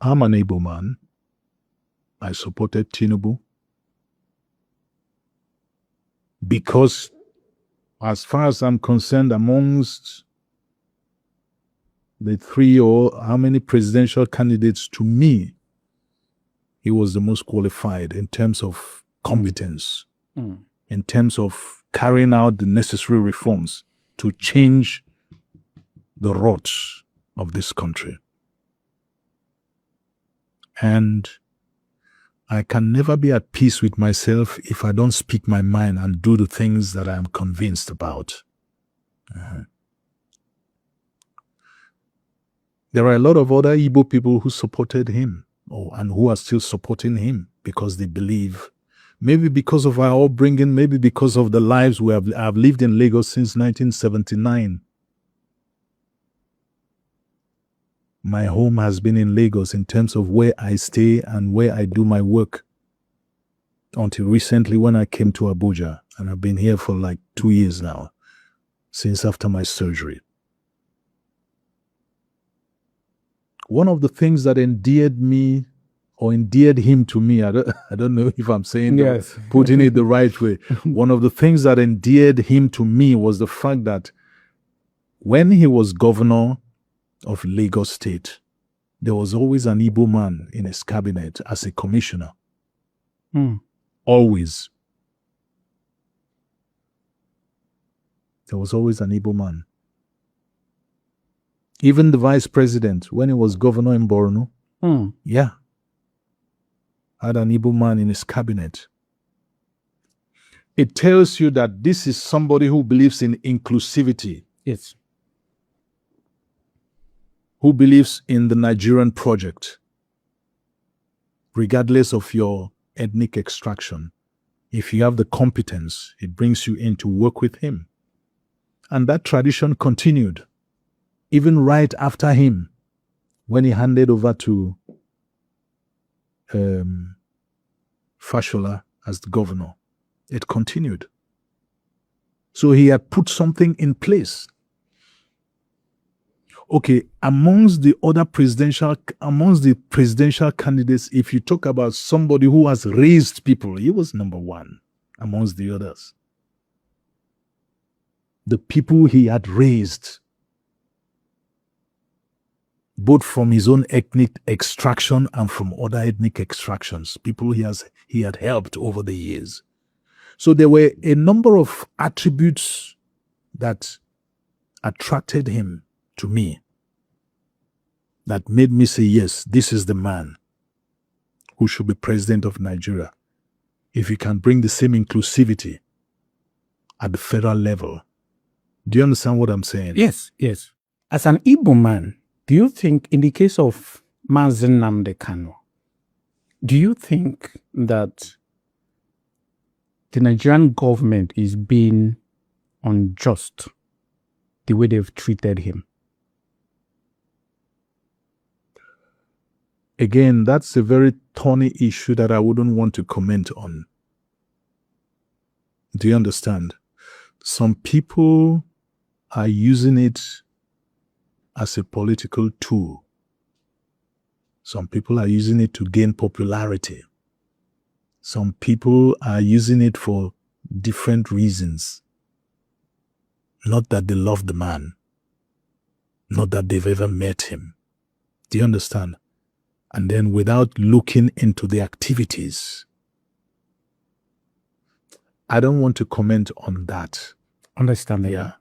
I'm an Igbo man. I supported Tinubu because, as far as I'm concerned, amongst the three or how many presidential candidates, to me, he was the most qualified in terms of competence, in terms of carrying out the necessary reforms to change the roads of this country. And I can never be at peace with myself if I don't speak my mind and do the things that I am convinced about. There are a lot of other Igbo people who supported him and who are still supporting him because they believe, maybe because of our upbringing, maybe because of the lives I've lived in Lagos since 1979. My home has been in Lagos in terms of where I stay and where I do my work. Until recently when I came to Abuja, and I've been here for like 2 years now, since after my surgery. One of the things that endeared me or endeared him to me, I don't know if I'm saying yes. Putting it the right way. One of the things that endeared him to me was the fact that when he was governor of Lagos State, there was always an Igbo man in his cabinet as a commissioner. Always. There was always an Igbo man. Even the vice president, when he was governor in Borno, had an Igbo man in his cabinet. It tells you that this is somebody who believes in inclusivity. Yes. Who believes in the Nigerian project, regardless of your ethnic extraction. If you have the competence, it brings you in to work with him. And that tradition continued, even right after him, when he handed over to Fashola as the governor. It continued. So he had put something in place. Okay, amongst the presidential candidates, if you talk about somebody who has raised people, he was number one amongst the others. The people he had raised, both from his own ethnic extraction and from other ethnic extractions, people he had helped over the years. So there were a number of attributes that attracted him to me, that made me say, yes, this is the man who should be president of Nigeria. If he can bring the same inclusivity at the federal level. Do you understand what I'm saying? Yes, yes. As an Igbo man, do you think, in the case of Mazi Nnamdi Kanu, do you think that the Nigerian government is being unjust the way they've treated him? Again, that's a very thorny issue that I wouldn't want to comment on. Do you understand? Some people are using it as a political tool. Some people are using it to gain popularity. Some people are using it for different reasons. Not that they love the man. Not that they've ever met him. Do you understand? And then without looking into the activities. I don't want to comment on that. Understandable. Yeah.